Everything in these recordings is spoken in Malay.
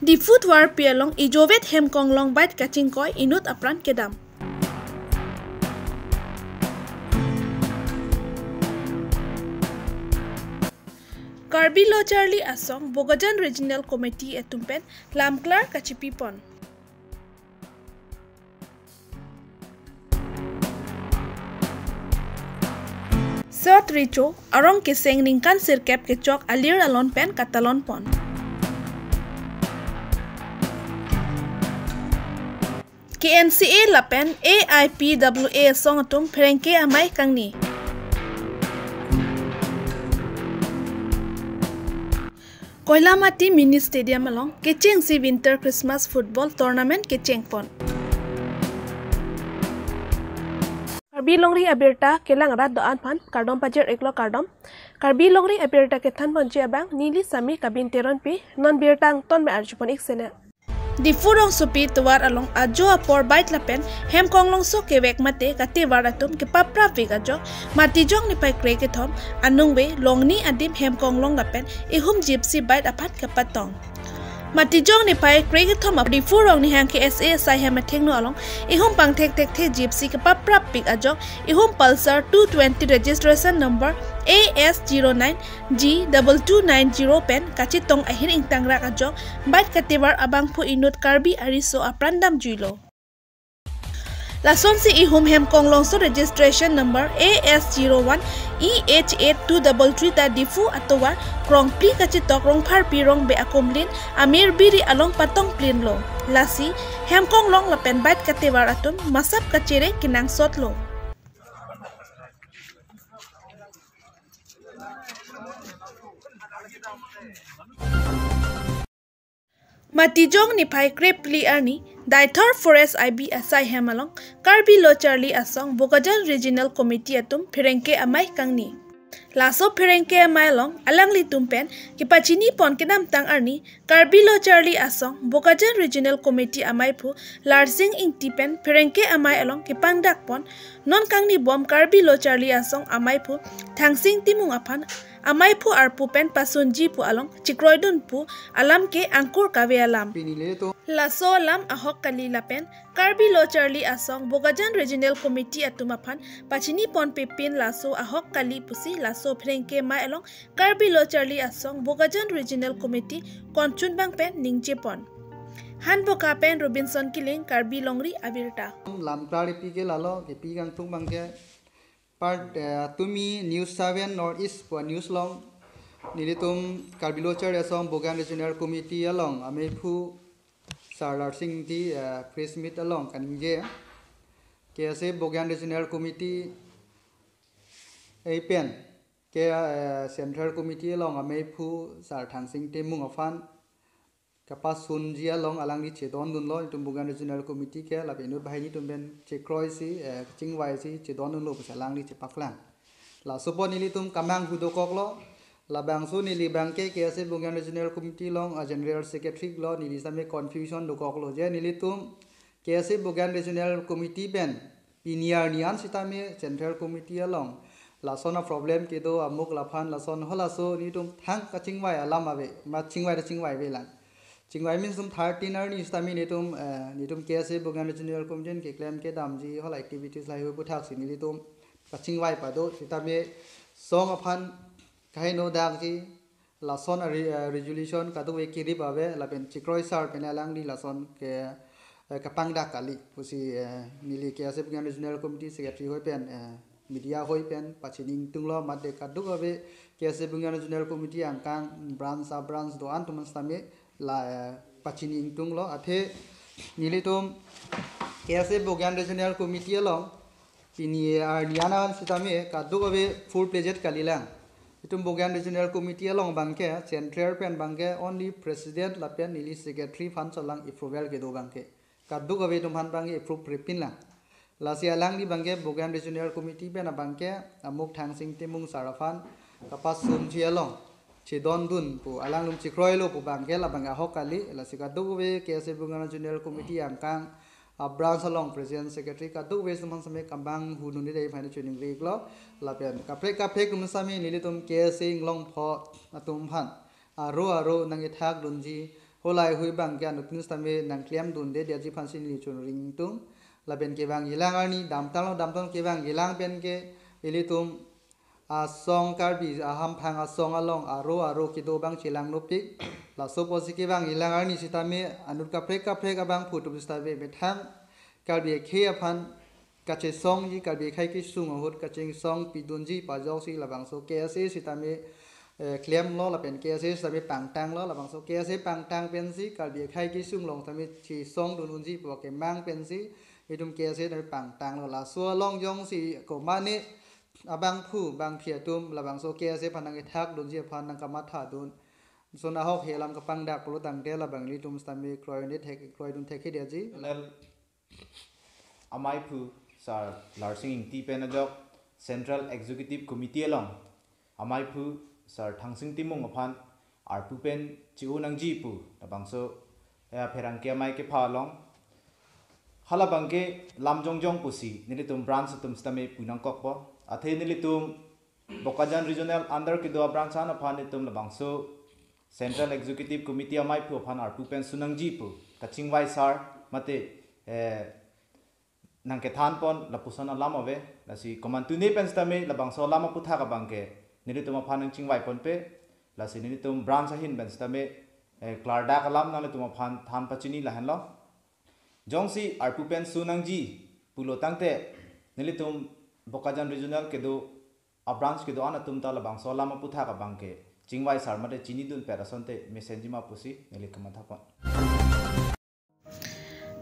Di food war pialong ijovet hem konglong bait kachingkoy inut apran kedam. Karbi Lo Charlie Asong Bogajan Regional Committee etumpen lamklar kachipipon. Sot richo arong kiseng ningkan sirkep kechok alir alon pen katalon pon. KNCA lapen AIPWA song atum perengke amai kangni. Koilamati Mini Stadium along Kecheng Si Winter Christmas Football Tournament Kecheng pon. Karbi Longri Abirta Kelang Rat Doan Pan Kardom Pajer Eklo Kardom Karbi Longri Abirta Ketan Ponche Abang Nili Sami Kabin Teron Pi Non Birtang Ton Me Arjupon Iksene. Di furong supi tuwar along ajo apor bait lapen hem konglong so kewek mate kati waratum ke papra vigajo mati jong ni pai kre ke thom anung we longni adim hem konglong lapen ihum gypsy bait apat ke patong mati jong ni pai kre ke thom di furong ni hang ke SA sai hem theng no along ihum pang thek thek the gypsy ke papra pik ajo ihum pulsar 220 registration number AS09 G2290 pen kachitong ahir ingtang rak ajo bait katiwar abang pu inut Karbi ariso aprandam juilo. Lason si ihum hem konglong so registration number AS01 EH8233 ta difu atwa krong pli kachitok rong phar pi rong be akumlin amir biri along patong plin lo. Lasi hem konglong lapen bait katiwar atum masap kachere kinang sotlo. Matijong ni pai krepli ani Daithor Forest IB asai hemalong Karbi Lo Charlie Asong Bogajan Regional Committee atum Phirengke amai kangni. Laso Phirengke amai long alang li tumpen kipachini pon kedam tang arni Karbi Lo Charlie Asong Bogajan Regional Committee amai pu larsing ing tipen Phirengke amai along kipangdak pon non kangni bom Karbi Lo Charlie Asong amai pu thangsing timung apan amai pu arpu pen pasunji pu along chikroidun pu alam ke angkur kawe alam laso alam ahok kali lapen Karbi Lo Charlie Asong Bogajan Regional Committee atumapan pachini pon pepin laso ahok kali pusi laso Phirengke mai along Karbi Lo Charlie Asong Bogajan Regional Committee konchun bang pen ningche pon han boka pen Robinson Kiling Karbi Longri Abirta lam klari pike lalo ke pigang tung bangke part tumi news 7 northeast po news long nilitum Karbi Lo Charlie Asong Bogajan Regional Committee along amefu Sarlar Singh di press meet along kanije KSA Bogajan Regional Committee pen ke Central Committee along amefu Sar Thang Singh temung afan kapas sunji along alang di chedon dun lo itum Bogajan Regional Committee ke la benut bahini tumben chekroi si chingwai si chedon dun lo pasalang di chepaklan la sopo nilitum kamang hudokok lo la bangsu nili bangke KSA Bogajan Regional Committee long General Secretary lo nili same confusion dokok lo je nilitum KSA Bogajan Regional Committee ben piniar nian sitame Central Committee along la sona problem ke do amuk laphan la son hola so nitum thang ka chingwai alam ave ma chingwai velan chingwai min sum 13 ar ni stami nitum KSA Bogajan Regional Committee ke claim ke damji hola activities lai hu puthak sin nitum ka chingwai pa do sitame song aphan kai no dang ji la son resolution ka do ke ri ave la pen chikroi sar pen alang di la son ke kapang da kali pusi nili KSA Bogajan Regional Committee secretary hoi pen media hoi pen pachining tunglo mate kaduk ave KSA Bogajan Regional Committee angkang branch sub branch do an tuman stame la pachining tunglo athe nilitum KSA Bogajan Regional Committee along pini ardiana sitame kaduk ave full pledged kalilang itum Bogajan Regional Committee along bangke central pen bangke only president la pen nili secretary fan salang approval ke do bangke kaduk ave tum han bangi approve prepin lang lasi alang di bangke Bogajan Regional Committee pen bangke amuk thangsing temung sarafan kapas sunji along chedon dun pu alang lum chikroi lo pu bangke la banga hokali la sikadu we KSA Bogajan Regional Committee angkang branch along president secretary kadu we samang same kambang hunun dei phane training week lo la pen kapre kum sami nilitum KSA long pho atum phan aro nang ithak dunji holai hui bang ke anut nus tame nang kliam dun de dia ji phansin li chun ring tum la ben ke bang ilang arni dam tang ke bang ilang ben ke ili tum a song karbi a ham phang a song along aro ki do bang chilang no pik la so posi ke bang ilang arni sitame anut ka prek bang phutu bistabe bethang karbi khe aphan kache song ji karbi khai ki sung hot kaching song pidunji pajau si labang so ksa sitame claim lo la pen ksa sitame pangtang lo labang so ksa pangtang pen si karbi khai ki sung long tame chi song dununji po ke mang pen si idum ksa tame pangtang lo la so long jong si ko mane abang phu bang phia tum labang so ksa phanang e thak dunji phan nang kamat tha dun so na hok helam ka pang dak polo tang de labang li tum stame kroine thek kroi dun thek dia ji amai phu sar larsing ti pen ajok Central Executive Committee along amai phu sar thangsing timung aphan arpu pen chiu nang ji pu tabangso ya pherang ke amai ke pha long hala bangke lam jong pusi nilitum branch tum stame punang kokpo athe nilitum Bokajan Regional under ki do branch an aphan nitum labangso Central Executive Committee amai phu aphan arpu pen sunang ji pu kaching wai sar mate nang ke than pon la pusan alam ave la si command tu ne pen stame la bangso lama putha ka bangke nilitum aphan nang chingwai pon pe la si nilitum branch hin ben stame klarda kalam na nilitum aphan than pachini la han lo jongsi arpu pen sunang ji pulo tangte nilitum Bokajan Regional ke do a branch ke do ana tum ta la bangso lama putha ka bangke chingwai sar mate chini dun perasonte message ma pusi nilikama thapon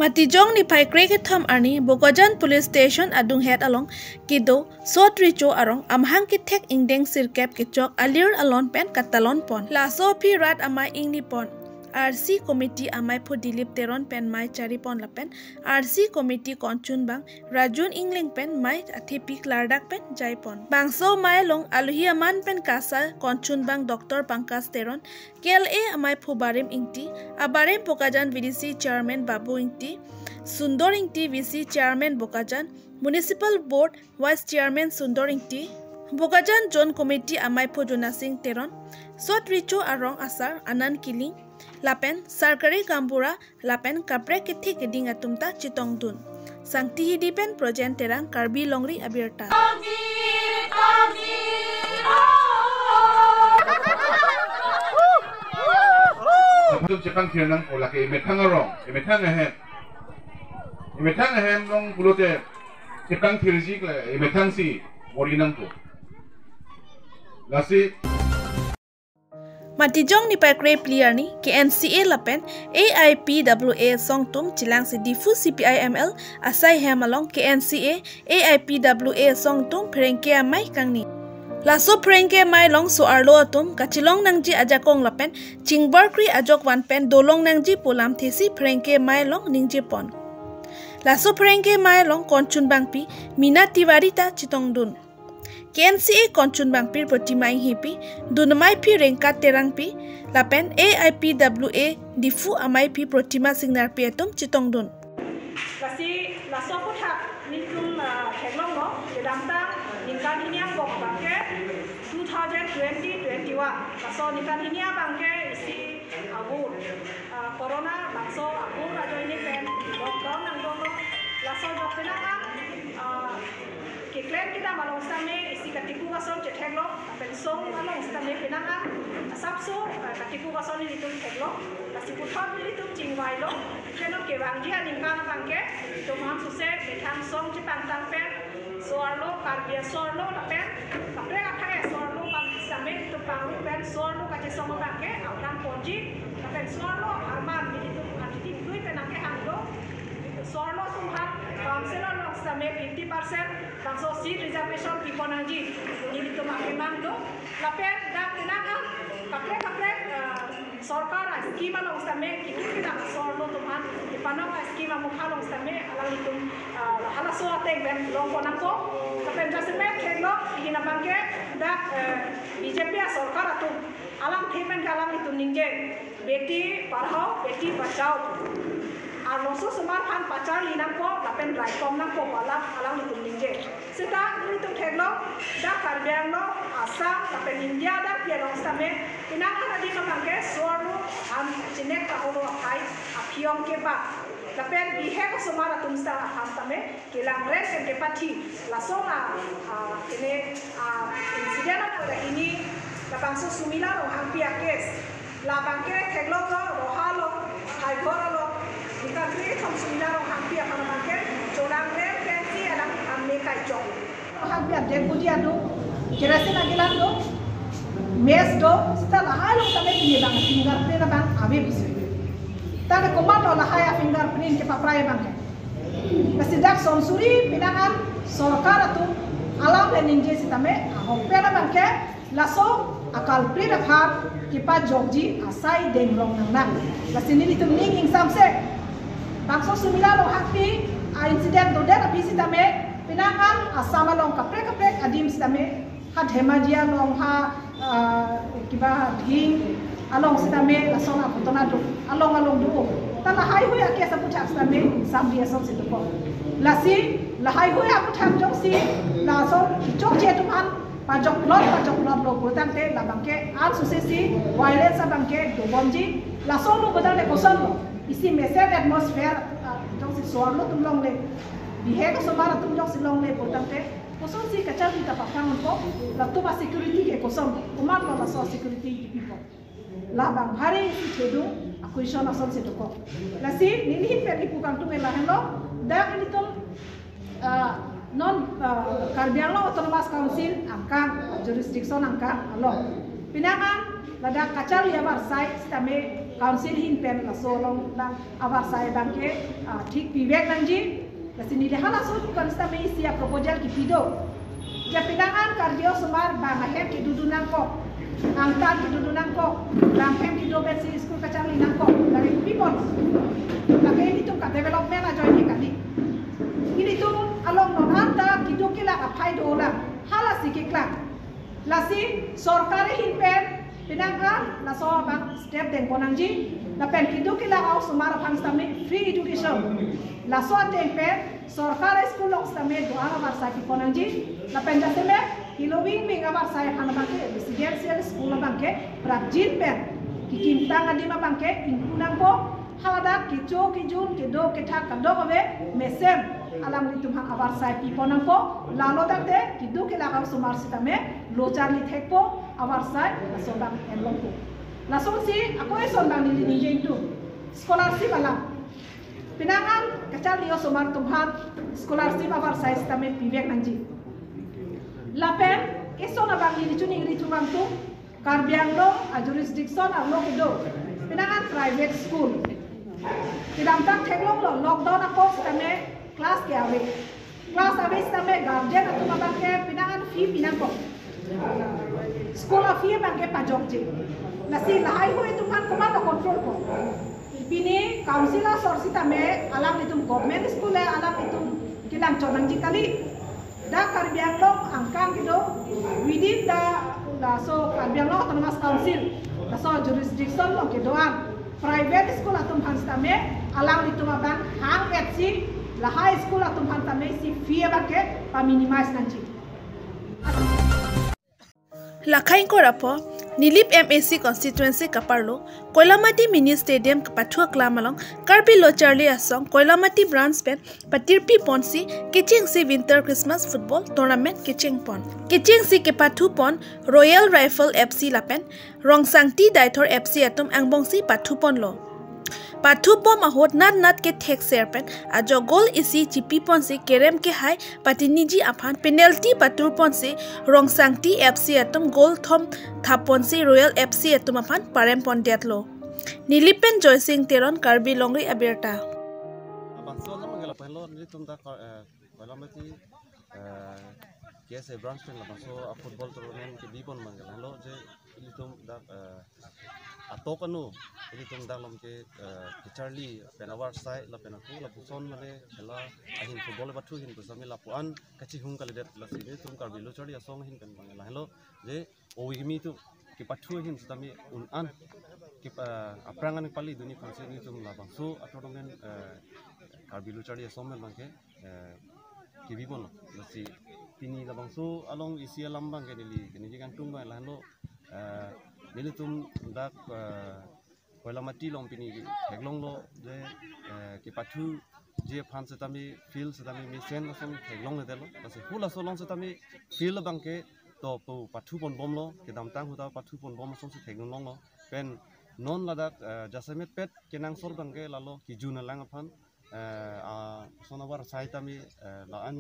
Matijong ni pai kreke tham ani Bokajan Police Station adung head along kido sot richo arong amhang ki thek ingdeng sirkep ki chok alir alon pen katalon pon la so phi rat amai ingni pon RC Committee amai phu dilip teron pen mai chari pon la pen RC Committee konchun bang rajun ingling pen mai athipi klardak pen jai pon bangso mai long aluhi aman pen kasa konchun bang Dr. Pankaj teron KLA amai phu barim ingti abarim Bokajan VDC Chairman Babu ingti Sundor ingti VC Chairman Bokajan Municipal Board Vice Chairman Sundor ingti Bokajan Zone Committee amai phu Juna Singh teron sot richo arong asar anan kiling lapen sarkari kambura lapen kapre kithi keding atumta chitong dun sangti hidipen project terang Karbi Longri abirta Untuk Jepang kirang olah ke metang orang, metang ahem long pulote Jepang kirjik le metang si morinang tu, lasi. Matijong ni pai kre player ni KNCA lapen AIPWA song tum chilang si difu CPIML asai hemalong KNCA AIPWA song tum pherengke amai kangni laso pherengke mai long so arlo tum kachilong nangji ajakong lapen chingbar kri ajok wan pen dolong nangji polam thesi pherengke mai long ningje pon laso pherengke mai long konchun bangpi Mina Tiwari ta chitong dun KNCA konchun bangpir protimai hipi dunamai pi rengka terangpi lapen AIPWA difu amai pi protima signar pi atum chitong dun kasi laso putha nitum thenglong no kedamta ningkan hinia bok bangke 2020-21 laso ningkan hinia bangke isi agu corona laso agu rajo ini pen lockdown nang dono laso jopena Keklen kita malang stame isi katiku kason cetheglo pensong malang stame pinanga sabso katiku kason ni litum theglo kasi puthon litum chingwai lo keno ke bangia ningkan bangke to mam suse betham song chi pangtang pen soarlo karbia soarlo lapen kapre akhae soarlo pang stame to pang pen soarlo kache song bangke apram ponji lapen soarlo arman ni litum katiti tui penake hanglo soarlo tumha councilor lo stame 50% Bangso seat reservation piponanji ni dito makimang do lapen dak tinaka kapre sarkar skema long stame kita sorlo tuman ipanong skema mukha long stame alang itum hala so atek ben long konako lapen jasme khelo hina bangke dak BJP sarkar atu alang themen alang itum ningje beti parhao beti bachao arloso semar pan pacar linang ko lapen dry kom nang ko alang litum ningje sita litum theglo da karbiang lo asa lapen India da pianong stame pinang adi mangke suaru am cinek ka olo hai apiong ke ba lapen bihe ko semar atum sta ham tame kilang res ke pati lasonga ini insiden ada ini lapangso sumila ro hampia kes lapangke theglo ko rohalo hai goralo dikatri thom sumila ro hampia kana bangke cholang re pensi alam amme kai chong hampia de budia do kerase nagilan do mes do stala halo tame ni bang tinggal pre bang abe bisi tane komando la haya fingerprint ke paprai bangke kasidak sonsuri pinangan sorkar tu alam leninje sitame hompera bangke laso akal prida phar kipa jogji asai dengrong nang lasini ditum ning ing samse bangso sumila lo hakpi a incident do dera bisitame pinangan asama long kapre adim sitame hat hemajia long ha kiba ding along sitame lasong aputona do along do tala hai hui akia sapuchak sitame samdia som situko lasi lahai hui apuchak jong si laso chok che tuman pajok lot lo putang te la bangke al susisi wireless sa bangke do bomji laso lo bodang le koson isi meser atmosphere jong si suar lo tumlong le bihe ko somara tum jong si long le putang te koson si kachal kita pakangon ko la tuba security ke koson umar lo laso security people la bang hari si chedung aku iso lason se toko lasi nilihin pe ipukang tu melahan lo da initum non Karbiang lo Autonomous Council angkang jurisdiction angkang alo pinangan lada kacar ya barsai stame council hin pen la solong dang avarsai bangke thik pivek nanji lasini de hala so kan stame isia proposal ki pido ya pinangan kardio semar bangahem ki dudunang ko angkan ki dudunang ko langhem ki do besi school kacar linang ko dari pipon lagi ini tuh development aja ini kali ini tuh along nonanta kidukila apai dola hala sikikla lasi sorkari hinpen pinangkan laso bang step den konangji la pen kidukila au sumara pang stame free education laso tempen sorkari school long stame doa barsa ki konangji la pen jaseme kilowing ming abar sai hana bangke residential school bangke prajin pen kikimtang adima bangke inkunang ko halada kicho kijun kedo kethak kadok ave mesem alam ni tumhang abar sai piponang ko lalo takte kidu ke lagaw sumar sitame lochar li thekpo abar sai asodang enlong ko lason si ako e sondang ni nije itu scholarship alam pinangan kachal liyo sumar tumhang scholarship abar sai sitame pivek nanji lapen esona bang ni chuni ri tumang tu Karbiang lo a jurisdiction alo kido pinangan private school tidam tak theklong lo lockdown ako sitame kelas ke awe sitame guardian atau mabangke pinangan fee pinang ko sekolah fee bangke pajok je nasi lahai ho itu kan komando control ko pini council sor sitame alam itu government school alam itu kilang chonang jikali da Karbiang lo angkang gitu within da so Karbiang lo Autonomous Council da so jurisdiction lo kedoan private school atau hanstame alam itu mabang hang etsi la high school atum hanta mesi fee bake pa minimize nanchi Lakhain ko rapo Nilip MAC constituency kaparlo Koilamati mini stadium kapathua klamalong Karbi lo Charlie Asong Koilamati branch pen patirpi ponsi Kiching si winter Christmas football tournament Kiching si kepathu pon Royal Rifle FC lapen Rongsangti Daithor FC atum angbong si pathu pon lo Pathu pom ahot nat ke thek serpen ajo gol isi chipi pon se kerem ke hai patiniji aphan penalty patur pon se Rongsangti FC atum gol thom thapon se Royal FC atum aphan parem pon detlo Nilipen Joysing Teron Karbi Longri Aberta Abangso la mangala pelo ni tum da Koilamati KSA branch pen labangso a football tournament ke bipon mangala lo je ilitum da atokanu ilitum da lom ke Charlie penawar sai la penaku la puson male hela ahin football bathu hin busami la puan kachi hung kali det la sini tum Karbi lo Charlie asong hin pen mangala hello je oigimi tu ke pathu hin setami unan ke aprangan pali duni fansi ni tum labang so atomen karbi luchari somel bangke ke bibon nasi pini labang so along isi lambang ke ni kan tung ba lan lo nili tum dak koila mati long pini heglong lo je ke pathu je fan setami feel setami misen langsung heglong le delo nasi hula so long setami feel bangke to pathu pon bom lo ke dam tang huta pathu pon bom song se heglong long lo pen non ladak jasamet pet kenang sor bangke lalo ki juna lang aphan sonabar sai tami la an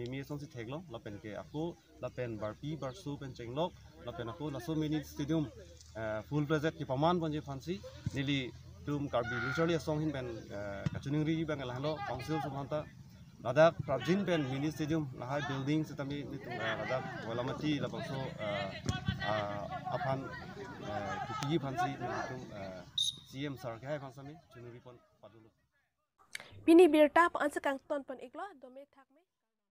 mi song se heglong la pen ke aku la pen barpi barsu pen chenglok la pen aku la so mini stadium full project ki paman bonje fansi nili tum karbi luchari song hin pen kachuning ri bang la lo council somanta ladak prajin pen mini stadium la hai building setami nitum ladak walamati la bangso aphan ki fansi nitum CM sar kai fansami chuning ri pon padulu Pini birta pa an sekang ton pon iklo dome thak me